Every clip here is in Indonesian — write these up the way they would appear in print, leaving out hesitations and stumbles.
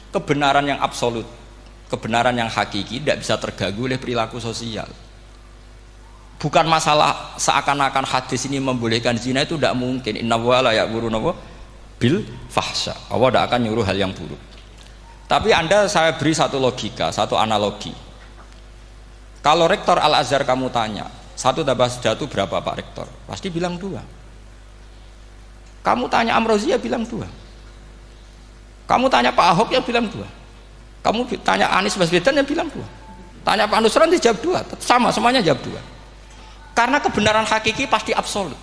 Kebenaran yang absolut, kebenaran yang hakiki tidak bisa terganggu oleh perilaku sosial. Bukan masalah seakan-akan hadis ini membolehkan zina, itu tidak mungkin. Inna wa la ya'muru bil fahsya. Allah tidak akan nyuruh hal yang buruk. Tapi saya beri satu logika, satu analogi. Kalau rektor Al-Azhar kamu tanya, 1 tambah 1 berapa Pak Rektor? Pasti bilang 2. Kamu tanya Amrozi ya bilang 2. Kamu tanya Pak Ahok ya bilang 2. Kamu tanya Anies Baswedan ya bilang 2. Tanya Pak Nusron dia jawab 2. Sama, semuanya jawab 2. Karena kebenaran hakiki pasti absolut.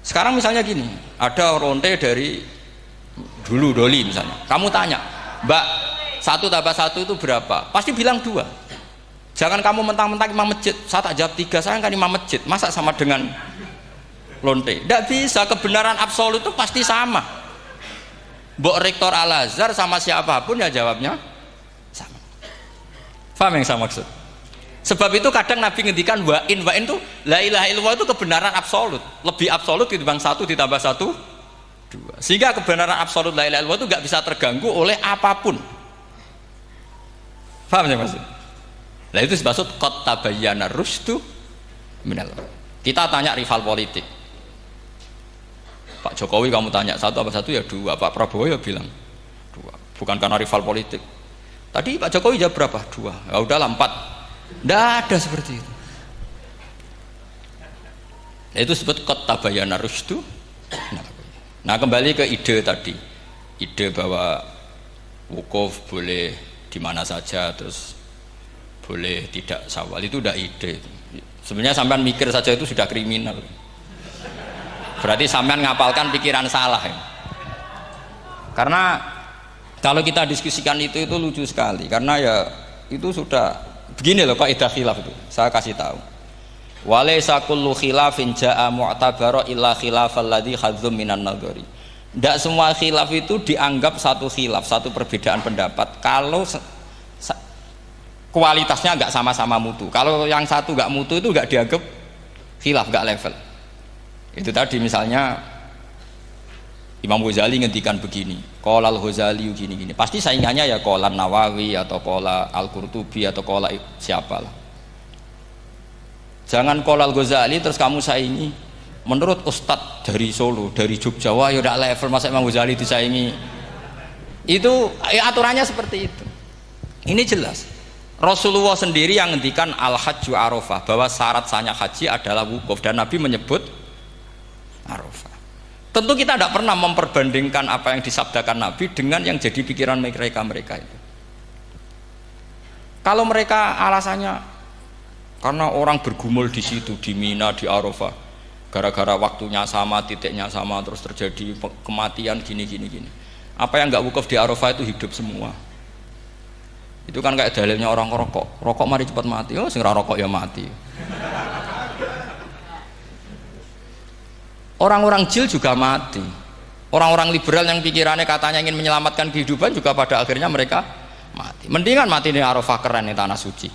Sekarang misalnya gini, ada ronte dari dulu Doli misalnya. Kamu tanya, Mbak, 1 tambah 1 itu berapa? Pasti bilang 2. Jangan kamu mentang-mentang imam masjid. Saya tak jawab 3, saya kan imam masjid. Masa sama dengan lonte? Tidak bisa, kebenaran absolut itu pasti sama. Mbok rektor Al-Azhar sama siapapun ya jawabnya sama. Paham yang saya maksud? Sebab itu kadang Nabi ngendikan wa'in itu la ilaha illallah itu kebenaran absolut, lebih absolut ketimbang 1 ditambah 1 2. Sehingga kebenaran absolut la ilaha illallah itu nggak bisa terganggu oleh apapun. Paham ya maksud? Nah itu maksud qad tabayyana rusdu minal. Kita tanya rival politik. Pak Jokowi kamu tanya 1 apa 1 ya 2. Pak Prabowo ya bilang 2. Bukan karena rival politik. Tadi Pak Jokowi jawab berapa? 2. Ya udahlah 4. Tidak ada seperti itu. Itu disebut qad tabayyana rusdu. Nah kembali ke ide tadi, ide bahwa wukuf boleh di mana saja, terus boleh tidak syawal, itu udah ide. Sebenarnya sampean mikir saja itu sudah kriminal. Berarti sampean ngapalkan pikiran salah ya. Karena kalau kita diskusikan itu lucu sekali, karena ya itu sudah begini loh kaidah khilaf itu. Saya kasih tahu. Walaysa kullu khilafin jaa mu'tabara illa khilafal ladzi hadzum minan nadhari. Tidak semua khilaf itu dianggap satu khilaf, satu perbedaan pendapat kalau kualitasnya nggak sama-sama mutu. Kalau yang satu nggak mutu itu nggak dianggap khilaf, nggak level. Itu tadi misalnya Imam Ghazali ngendikan begini, qala al-Ghazali gini-gini. Pasti saingannya ya qala Nawawi atau qala Al-Qurtubi atau qala siapalah. Jangan qala al-Ghazali terus kamu saingi menurut ustadz dari Solo, dari Jogja, wah ya udah level masa Imam Ghazali disaingi. Itu ya aturannya seperti itu. Ini jelas. Rasulullah sendiri yang ngendikan al-hajju arafah, bahwa syarat sahnya haji adalah wukuf, dan Nabi menyebut arafah. Tentu kita tidak pernah memperbandingkan apa yang disabdakan Nabi dengan yang jadi pikiran mereka itu. Kalau mereka alasannya karena orang bergumul di situ, di Mina, di Arafah, gara-gara waktunya sama, titiknya sama, terus terjadi kematian gini. Apa yang nggak wukuf di Arafah itu hidup semua. Itu kan kayak dalilnya orang rokok mari cepat mati. Oh, sing ora rokok ya mati. Orang-orang jil juga mati. Orang-orang liberal yang pikirannya katanya ingin menyelamatkan kehidupan juga pada akhirnya mereka mati. Mendingan mati di Arafah, keren di tanah suci.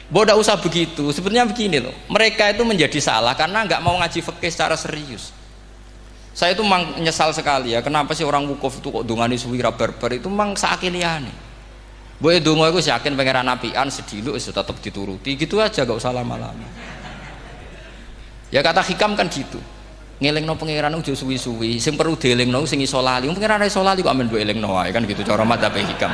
Bodoh usah begitu. Sebenarnya begini loh, mereka itu menjadi salah karena nggak mau ngaji fikih secara serius. Saya itu memang menyesal sekali ya, kenapa sih orang wukuf itu kok dungani suwira barbar itu memang sakiliane. Boy dongo itu yakin pangeran apian sedilu itu tetap dituruti gitu aja, gak usah lama-lama. Ya kata hikam kan gitu, ngelingno pangeran udah suwi-suwi, sing perlu dielingno sing iso lali, pangeran iso lali kok amen mbok elingno wae kan gitu cara madzhab hikam.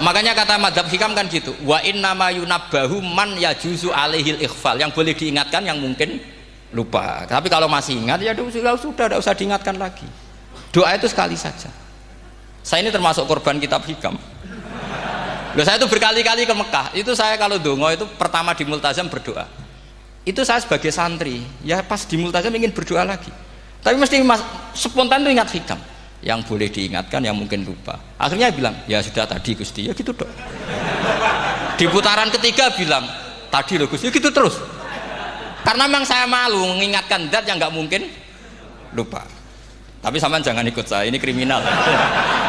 Makanya kata madzhab hikam kan gitu, wa inna ma yunabbahu man yajuzu alaihil ikhfal, yang boleh diingatkan yang mungkin lupa. Tapi kalau masih ingat ya sudah tidak usah diingatkan lagi. Doa itu sekali saja. Saya ini termasuk korban kitab hikam. Loh, saya itu berkali-kali ke Mekah. Itu saya kalau dongo itu pertama di multazam berdoa. Itu saya sebagai santri ya pas di multazam ingin berdoa lagi, tapi mesti spontan itu ingat hikam yang boleh diingatkan yang mungkin lupa. Akhirnya bilang ya sudah tadi Gusti, ya gitu dok. Di putaran ketiga bilang tadi loh Gusti, gitu terus. Karena memang saya malu mengingatkan zat yang nggak mungkin lupa. Tapi sampean jangan ikut saya, ini kriminal.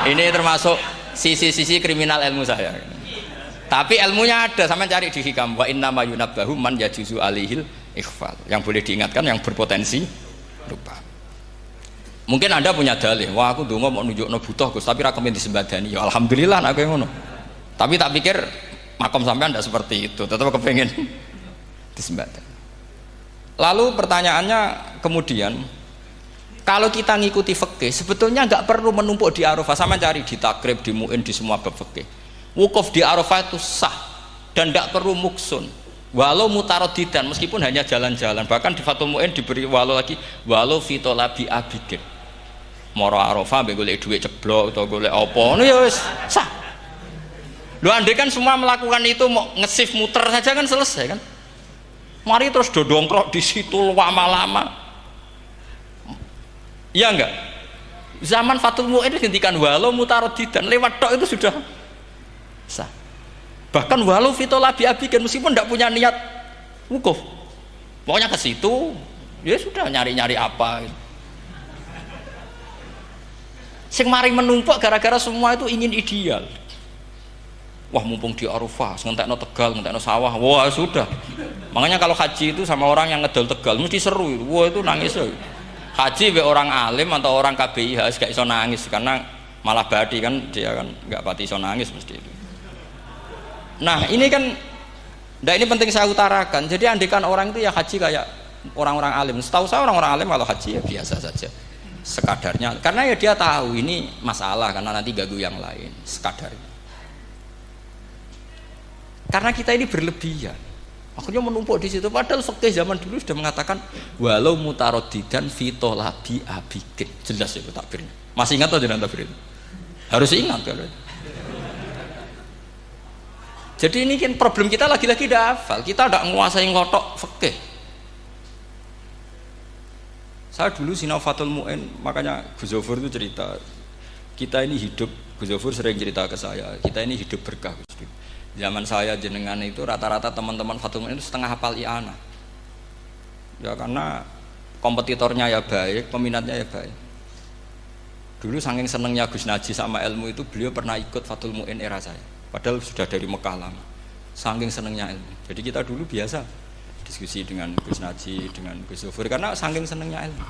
Ini termasuk sisi-sisi kriminal ilmu saya. Tapi ilmunya ada, sampean cari di hikam, wa inna ma yunabbahu man yajuzu alihil ikhfal, yang boleh diingatkan yang berpotensi lupa. Mungkin Anda punya dalih, wah aku donga mau nunjukno butuh Gus, tapi ra kepen disembadani. Ya alhamdulillah nek ngono. Tapi tak pikir makom sampean tidak seperti itu, tetap kepengen disembadani. Lalu pertanyaannya kemudian, kalau kita ngikuti fikih, sebetulnya nggak perlu menumpuk di Arafah. Sama cari di takrib, di muin, di semua bab fikih. Wukuf di Arafah itu sah dan tidak perlu muksun. Walau mutarodidan, meskipun hanya jalan-jalan. Bahkan di Fathul Muin diberi walau lagi, walau fitolabi abidin. Moro Arafah, golek duit ceblok atau golek apa, ini ya sah. Lu andai kan semua melakukan itu mau ngesif muter saja kan selesai kan. Mari terus dodongkrok di situ lama-lama. Iya enggak? Zaman Fathul Mu'in dihentikan walau mutarodidan, lewat tok itu sudah sah. Bahkan walau fitolabi abikan, meskipun tidak punya niat wukuf, pokoknya ke situ ya sudah nyari-nyari apa gitu. Sing mari menumpuk gara-gara semua itu ingin ideal. Wah mumpung di Arafah, ngentekno Tegal, ngentekno sawah, wah sudah. Makanya kalau haji itu sama orang yang ngedol Tegal mesti seru itu. Wah itu nangis ya. Haji be orang alim atau orang KBIH gak iso nangis karena malah badi kan, dia kan nggak pati iso nangis mesti itu. Nah ini kan, nah ini penting saya utarakan. Jadi andikan orang itu ya haji kayak orang-orang alim. Setahu saya orang-orang alim kalau haji ya biasa saja, sekadarnya. Karena ya dia tahu ini masalah karena nanti ganggu yang lain, sekadarnya. Karena kita ini berlebihan, akhirnya menumpuk di situ. Padahal fikih zaman dulu sudah mengatakan walau mutarodidan fitolabi abikin, jelas itu takbirnya. Masih ingat atau tidak takbir itu? Harus ingat kalau. Jadi ini kan problem kita lagi-lagi tidak hafal, kita tidak menguasai ngotok fikih. Saya dulu sinau Fathul Mu'in, makanya Gus Zofur itu cerita, kita ini hidup, Gus Zofur sering cerita ke saya, kita ini hidup berkah. Zaman saya jenengan itu rata-rata teman-teman Fathul Mu'in itu setengah hafal i'anah. Ya karena kompetitornya ya baik, peminatnya ya baik. Dulu saking senengnya Gus Naji sama ilmu itu, beliau pernah ikut Fathul Mu'in era saya. Padahal sudah dari Mekah lama. Saking senengnya ilmu. Jadi kita dulu biasa diskusi dengan Gus Naji, dengan Gus Zofur karena saking senengnya ilmu.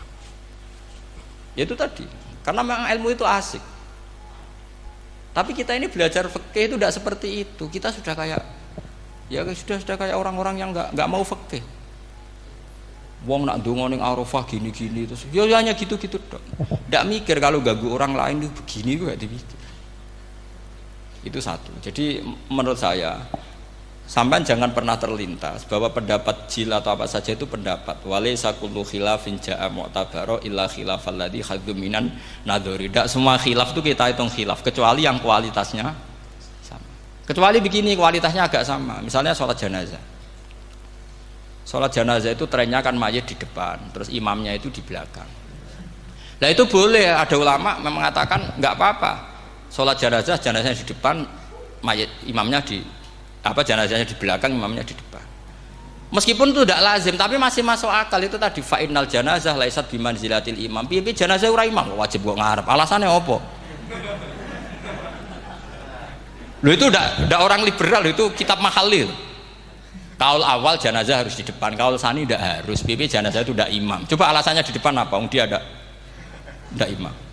Ya itu tadi. Karena memang ilmu itu asik. Tapi kita ini belajar fikih itu tidak seperti itu. Kita sudah kayak, ya sudah kayak orang-orang yang nggak mau fikih. Wong nak ndonga ning Arafah gini-gini terus, ya hanya gitu-gitu dok. Tidak mikir kalau ganggu orang lain itu begini juga dipikir. Itu satu. Jadi menurut saya, sampai jangan pernah terlintas bahwa pendapat jil atau apa saja itu pendapat. Walaysa kullu khilafin ja'a mu'tabaro illa khilafal ladzi haddu minan nadhari. Tidak semua khilaf itu kita hitung khilaf kecuali yang kualitasnya sama. Kecuali begini kualitasnya agak sama. Misalnya sholat jenazah. Sholat jenazah itu trennya kan mayit di depan, terus imamnya itu di belakang. Nah itu boleh, ada ulama mengatakan nggak apa-apa. Sholat jenazahnya di depan, mayit imamnya di jenazahnya di belakang, imamnya di depan. Meskipun itu tidak lazim, tapi masih masuk akal. Itu tadi fa'innal janazah laisat bimanzilatil imam. Piye jenazah ora imam wajib kok ngarep. Alasannya apa? Loh itu tidak orang liberal, itu kitab Mahalil. Kaul awal jenazah harus di depan, kaul sani tidak harus. Piye jenazah itu tidak imam. Coba alasannya di depan apa? Dia tidak imam.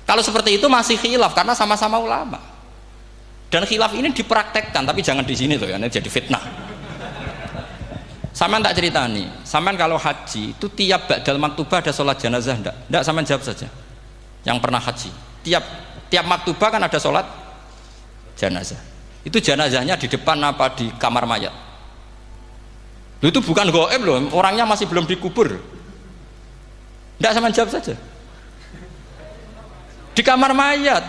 Kalau seperti itu masih khilaf karena sama-sama ulama. Dan khilaf ini dipraktekkan, tapi jangan di sini loh ya, ini jadi fitnah. Saman tak cerita nih, saman kalau haji itu tiap ba'dal maktubah ada sholat jenazah enggak saman jawab saja. Yang pernah haji, tiap maktubah kan ada sholat jenazah. Itu jenazahnya di depan apa di kamar mayat? Loh, itu bukan goib loh, orangnya masih belum dikubur. Enggak saman jawab saja. Di kamar mayat,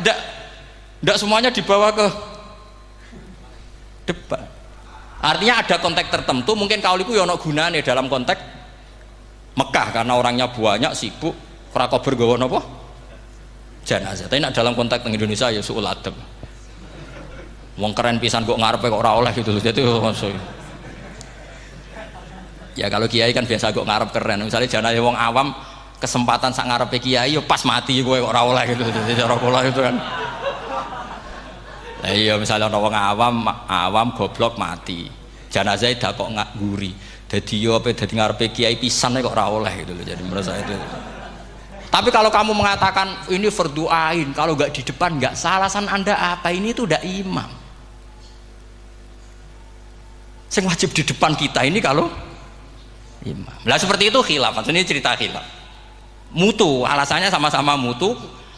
enggak semuanya dibawa ke depan. Artinya ada konteks tertentu, mungkin kauliku ya ono gunane dalam konteks Mekah karena orangnya banyak sibuk, ora kober gawa napa? Jenazah. Tapi dalam konteks Indonesia ya suul adab. Wong keren pisan kok ngarepe kok ora oleh gitu. Jadi ya kalau kiai kan biasa kok ngarep keren. Misalnya jenazah wong awam kesempatan sak ngarepe kiai yo pas mati kowe kok ora oleh gitu. Jadi cara kula itu kan. Lah iya misalnya ana wong awam goblok mati. Jenazah dak kok nguri. Dadi yo apa dadi ngarepe kiai pisan kok ora oleh gitu loh. Jadi menurut saya itu. Tapi kalau kamu mengatakan ini fardu ain, kalau nggak di depan nggak salah, alasan Anda apa? Ini itu udah imam. Yang wajib di depan kita ini kalau imam. Lah seperti itu khilaf, maksudnya cerita khilaf. Mutu, alasannya sama-sama mutu.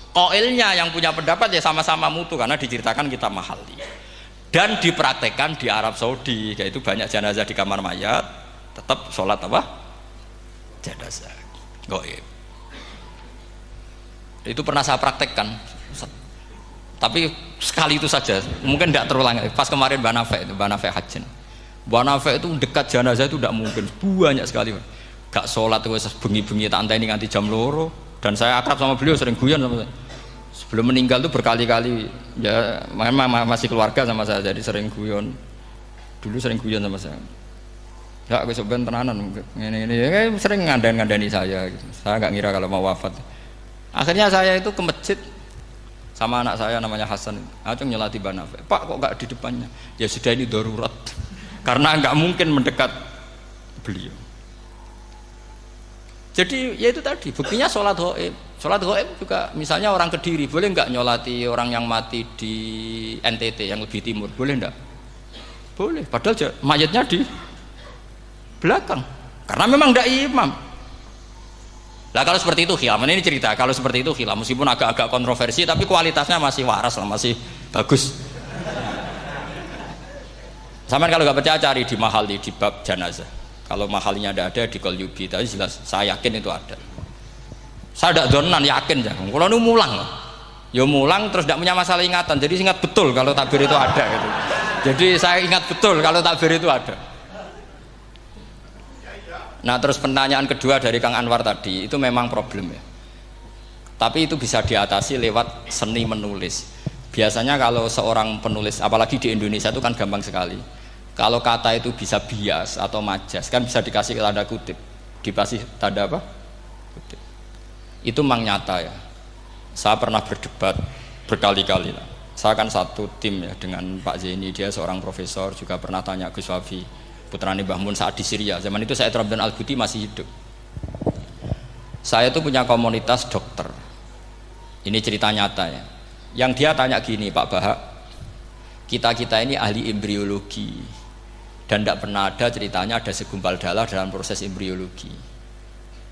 Qailnya yang punya pendapat ya sama-sama mutu karena diceritakan kita mahali. Dan dipraktekkan di Arab Saudi, yaitu banyak jenazah di kamar mayat, tetap sholat apa? Jenazah. Gaib. Itu pernah saya praktekkan. Tapi sekali itu saja, mungkin tidak terulang. Pas kemarin Banafe Hajin. Banafe itu dekat jenazah itu tidak mungkin, banyak sekali. Gak sholat itu bengi-bengi tak ini nganti jam loro. Dan saya akrab sama beliau, sering guyon sama saya. Sebelum meninggal tuh berkali-kali ya masih keluarga sama saya, jadi sering guyon. Dulu sering guyon sama saya. Ya aku sebenarnya tenanan ini ya, sering ngandani saya gitu. Saya nggak ngira kalau mau wafat. Akhirnya saya itu ke masjid sama anak saya namanya Hasan. Aku nyelati Banafe. Pak kok nggak di depannya? Ya sudah ini darurat. Karena nggak mungkin mendekat beliau. Jadi ya itu tadi buktinya sholat gaib. Sholat gaib juga misalnya orang Kediri boleh nggak nyolati orang yang mati di NTT yang lebih timur, boleh nggak? Boleh, padahal mayatnya di belakang karena memang nggak imam. Lah kalau seperti itu khilaf, ini cerita kalau seperti itu khilaf meskipun agak-agak kontroversi tapi kualitasnya masih waras lah, masih bagus. Sampai kalau nggak percaya cari di Mahali di bab jenazah. Kalau mahalinya ada di Qalyubi, tapi jelas saya yakin itu ada. Saya tidak donan yakin ya. Kalau nu mulang, ya mulang terus tidak punya masalah ingatan. Jadi ingat betul kalau takbir itu ada gitu. Jadi saya ingat betul kalau takbir itu ada. Nah terus pertanyaan kedua dari Kang Anwar tadi itu memang problem ya. Tapi itu bisa diatasi lewat seni menulis. Biasanya kalau seorang penulis, apalagi di Indonesia itu kan gampang sekali. Kalau kata itu bisa bias atau majas kan bisa dikasih tanda kutip, dikasih tanda apa? Kutip. Itu memang nyata ya. Saya pernah berdebat berkali-kali lah. Saya kan satu tim ya dengan Pak Zaini, dia seorang profesor, juga pernah tanya Gus Wafi putrane Mbah Mun saat di Syria. Zaman itu saya Abdul Al-Buti masih hidup. Saya itu punya komunitas dokter. Ini cerita nyata ya. Yang dia tanya gini, Pak Bahak, kita ini ahli embriologi. Dan tidak pernah ada ceritanya ada segumpal darah dalam proses embriologi.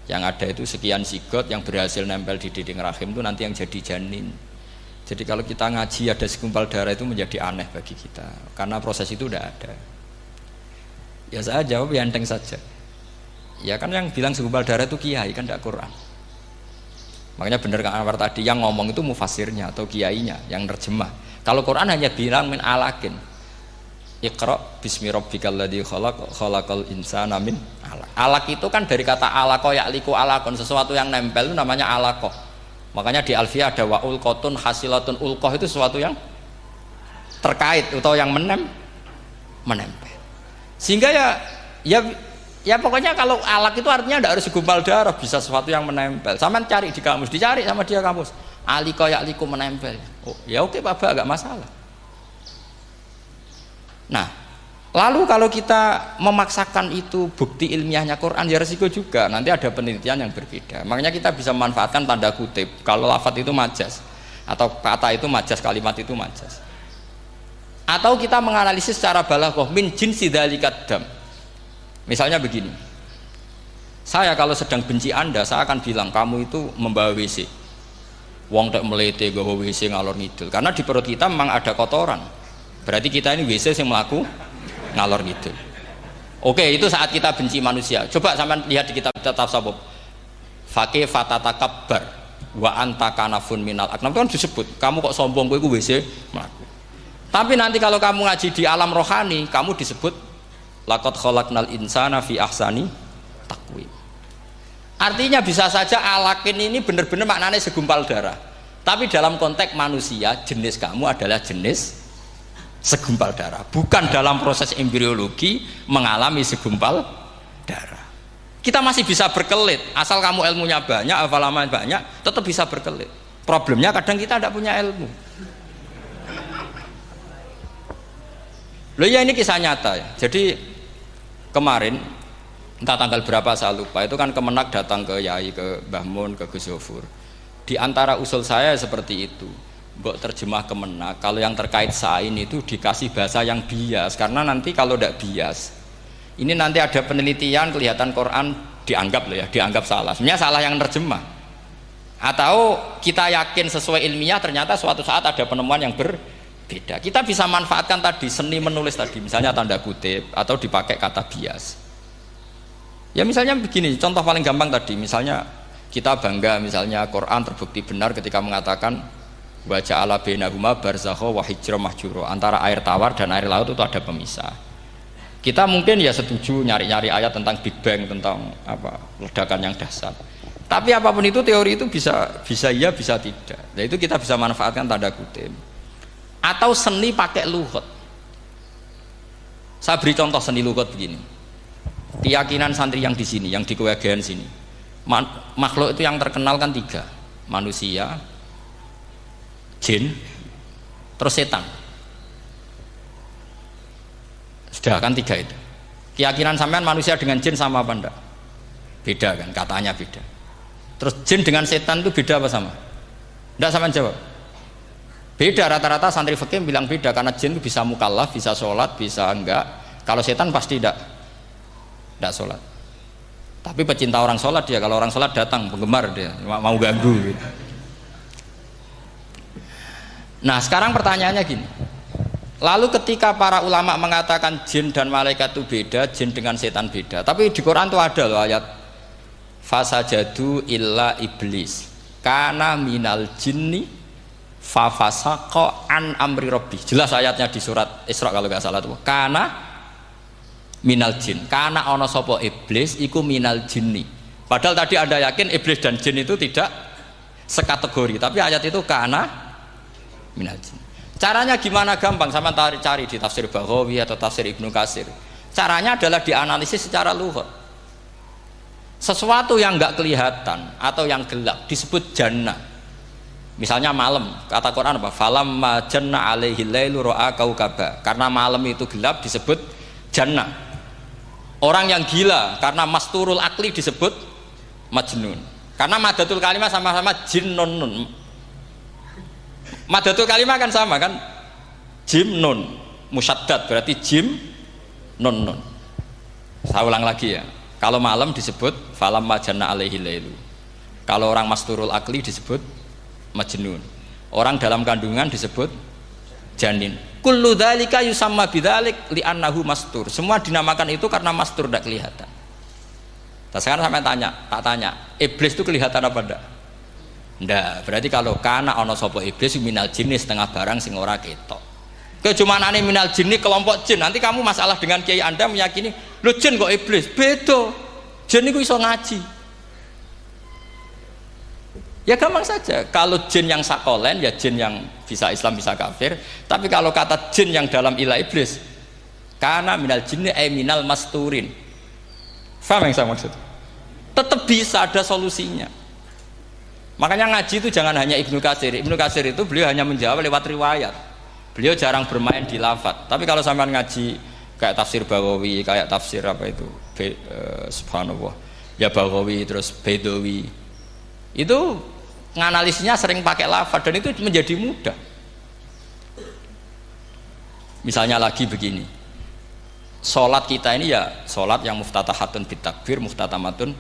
Yang ada itu sekian zigot yang berhasil nempel di dinding rahim itu nanti yang jadi janin. Jadi kalau kita ngaji ada segumpal darah itu menjadi aneh bagi kita karena proses itu tidak ada. Ya saya jawab ya enteng saja. Ya kan yang bilang segumpal darah itu kiai kan tidak Quran. Makanya benar Kang Anwar tadi yang ngomong itu mufasirnya atau kiainya yang terjemah. Kalau Quran hanya bilang min alakin. Iqra bismi rabbikal ladzi khalaq khalaqal insana min alaq. Alaq itu kan dari kata alaqa ya'liqu alaqon, sesuatu yang nempel itu namanya alaqah. Makanya di Alfiyah ada wa ulqatun hasilatun, ulqah itu sesuatu yang terkait atau yang menempel. Sehingga ya pokoknya kalau alaq itu artinya tidak harus segumpal darah, bisa sesuatu yang menempel. Sama cari di kamus, dicari sama dia kamus. Aliqa ya'liqu menempel. Oh, ya oke Pak Ba, enggak masalah. Nah, lalu kalau kita memaksakan itu bukti ilmiahnya Quran ya resiko juga, nanti ada penelitian yang berbeda. Makanya kita bisa memanfaatkan tanda kutip kalau lafadz itu majas atau kata itu majas, kalimat itu majas. Atau kita menganalisis secara balaghah min jinsi dzalikat dam. Misalnya begini, saya kalau sedang benci Anda, saya akan bilang kamu itu membawa WC. Wong tak melete gawa WC ngalor ngidul, karena di perut kita memang ada kotoran. Berarti kita ini WC yang melaku ngalor ngidul. Oke, itu saat kita benci manusia. Coba sampean lihat di kitab tasawuf. Faqih fatatakabbar wa anta kanafun minal aknam, itu kan disebut kamu kok sombong kowe iku WC mlaku. Tapi nanti kalau kamu ngaji di alam rohani, kamu disebut laqad khalaqnal insana fi ahsani taqwim. Artinya bisa saja alakin ini benar-benar maknanya segumpal darah. Tapi dalam konteks manusia, jenis kamu adalah jenis segumpal darah, bukan dalam proses embriologi mengalami segumpal darah. Kita masih bisa berkelit, asal kamu ilmunya banyak, hafalaman banyak, tetap bisa berkelit. Problemnya kadang kita tidak punya ilmu. Loh ya ini kisah nyata ya. Jadi kemarin entah tanggal berapa saya lupa, itu kan Kemenak datang ke Yai, ke Mbah Mun, ke Gus Zofur. Di antara usul saya seperti itu, mbok terjemah Kemenak, kalau yang terkait sain itu dikasih bahasa yang bias, karena nanti kalau tidak bias, ini nanti ada penelitian kelihatan Quran dianggap loh ya, dianggap salah, sebenarnya salah yang terjemah, atau kita yakin sesuai ilmiah ternyata suatu saat ada penemuan yang berbeda. Kita bisa manfaatkan tadi seni menulis tadi, misalnya tanda kutip atau dipakai kata bias. Ya misalnya begini, contoh paling gampang tadi, misalnya kita bangga misalnya Quran terbukti benar ketika mengatakan wa ja'ala bainahuma barzakha wa hijra mahjura, antara air tawar dan air laut itu ada pemisah. Kita mungkin ya setuju nyari-nyari ayat tentang Big Bang, tentang apa ledakan yang dahsyat. Tapi apapun itu teori itu bisa iya bisa tidak. Nah itu kita bisa manfaatkan tanda kutip. Atau seni pakai lughat. Saya beri contoh seni lughat begini. Keyakinan santri yang di sini, yang di kewagian sini, makhluk itu yang terkenal kan 3, manusia, jin, terus setan. Sudah kan 3 itu. Keyakinan sampean manusia dengan jin sama apa enggak? Beda kan, katanya beda. Terus jin dengan setan itu beda apa sama? Enggak, sampean jawab. Beda, rata-rata santri fikih bilang beda, karena jin itu bisa mukallaf, bisa sholat, bisa enggak. Kalau setan pasti tidak sholat. Tapi pecinta orang sholat dia, kalau orang sholat datang penggemar dia, mau ganggu gitu. Nah sekarang pertanyaannya gini, lalu ketika para ulama mengatakan jin dan malaikat itu beda, jin dengan setan beda, tapi di Quran itu ada loh ayat fasajadu illa iblis kana minal jinni fafasaqa an amri rabbi, jelas ayatnya di surat Isra kalau nggak salah tuh, kana minal jin, karena ono sopo iblis iku minal jinni. Padahal tadi Anda yakin iblis dan jin itu tidak sekategori, tapi ayat itu karena minal jin. Caranya gimana? Gampang, sama cari di tafsir Baghawi atau tafsir Ibnu Katsir. Caranya adalah dianalisis secara lughat. Sesuatu yang enggak kelihatan atau yang gelap disebut jannah. Misalnya malam, kata Quran apa? Falamma janna alaihi lailu ra'a kaukaba. Karena malam itu gelap disebut jannah. Orang yang gila karena masturul akli disebut majnun. Karena madatul kalimah sama-sama jinnun. Madatul kalimah kan sama kan? Jim nun musyaddad berarti jim nun nun. Saya ulang lagi ya. Kalau malam disebut falamma janna alaihi lailu. Kalau orang masturul akli disebut majnun. Orang dalam kandungan disebut janin. Kullu dzalika yusamma bidzalik li'annahu mastur. Semua dinamakan itu karena mastur, tidak kelihatan. Nah, sekarang sampai tak tanya, iblis itu kelihatan apa enggak? Enggak. Berarti kalau kana ana sapa iblis minal jinni setengah barang sing ora ketok. Kecumanane minal jinni kelompok jin. Nanti kamu masalah dengan kiai Anda meyakini, "Lho jin kok iblis?" Beda. Jin itu iso ngaji. Ya gampang saja, kalau jin yang sakolen ya jin yang bisa Islam bisa kafir, tapi kalau kata jin yang dalam ilah iblis, karena minal jinni minal masturin. Faham yang saya maksud? Tetap bisa ada solusinya. Makanya ngaji itu jangan hanya Ibnu Katsir. Ibnu Katsir itu beliau hanya menjawab lewat riwayat. Beliau jarang bermain di lafadz. Tapi kalau sampean ngaji kayak tafsir Baghawi, kayak tafsir apa itu, subhanallah, ya Baghawi terus Bedawi, itu nganalisnya sering pakai lafaz dan itu menjadi mudah. Misalnya lagi begini, sholat kita ini ya sholat yang muftatahatun bitakbir, muftatamatun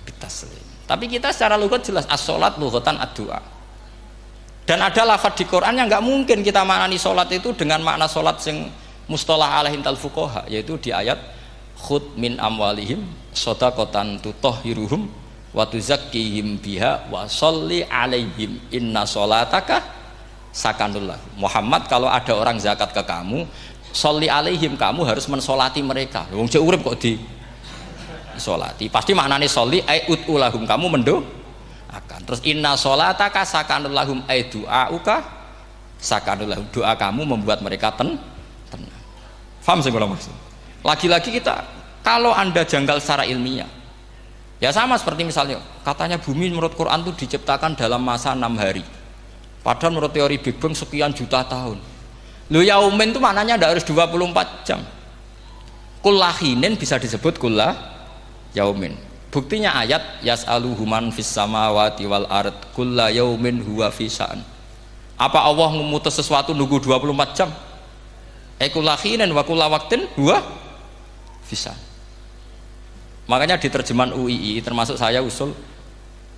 bitaslim. Tapi kita secara lughat jelas as-sholat lughatan ad-du'a. Dan ada lafaz di Quran yang nggak mungkin kita maknani sholat itu dengan makna sholat yang mustalah alaihim tal fuqaha, yaitu di ayat khud min amwalihim shadaqatan tutahhiruhum wa tuzakkihim biha wa sholli alaihim inna sholataka sakanul lahum. Muhammad, kalau ada orang zakat ke kamu, sholli alaihim, kamu harus mensolati mereka. Wong cek urip kok di solati, pasti maknanya sholli ai utulahum, kamu mendoakan. Terus inna sholataka sakanul lahum ai du'auka sakanul lahum, doa kamu membuat mereka tenang. Paham sih kalau maksud? Lagi-lagi kita, kalau Anda janggal secara ilmiah, ya sama seperti misalnya katanya bumi menurut Quran itu diciptakan dalam masa 6 hari, padahal menurut teori Big Bang sekian juta tahun. Lu yaumin itu maknanya tidak harus 24 jam. Kullahinin bisa disebut yaumin. Buktinya ayat yas'aluhu man fis samawati wal ard kulla yaumin huwa fi sya'an. Apa Allah memutus sesuatu nunggu 24 jam? Ekulakhinen wa kulla waqtin huwa fi sya'an. Makanya di terjemahan UII termasuk saya usul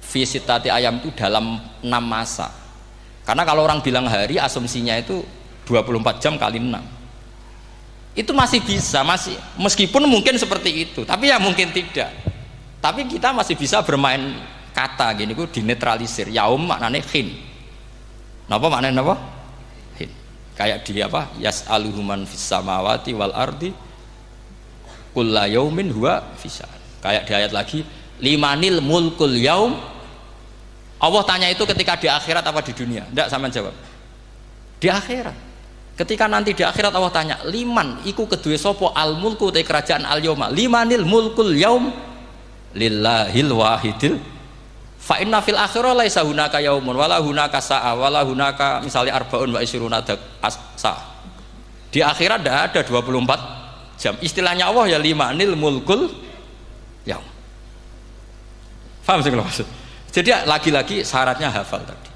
fi sittati ayam itu dalam 6 masa. Karena kalau orang bilang hari asumsinya itu 24 jam kali 6. Itu masih bisa, masih meskipun mungkin seperti itu, tapi ya mungkin tidak. Tapi kita masih bisa bermain kata gini, ku dinetralisir. Yaum maknanya khin. Napa maknanya napa? Khin. Kayak di apa? Yas'aluhu man fis samawati wal ardi kulla yaumin huwa fisa. Kayak di ayat lagi, limanil mulkul yaum. Allah tanya itu ketika di akhirat apa di dunia? Enggak, sama jawab. Di akhirat. Ketika nanti di akhirat Allah tanya, liman iku kedue sopo al mulku te kerajaan al yauma, limanil mulkul yaum lillahil wahidil fa inna fil akhirah laisa hunaka yaumun wala hunaka sa'a wala hunaka misalnya arbaun wa isyruna sa. Di akhirat tidak ada 24 jam. Istilahnya Allah ya limanil mulkul yaum. Paham sih maksud? Jadi lagi-lagi syaratnya hafal tadi.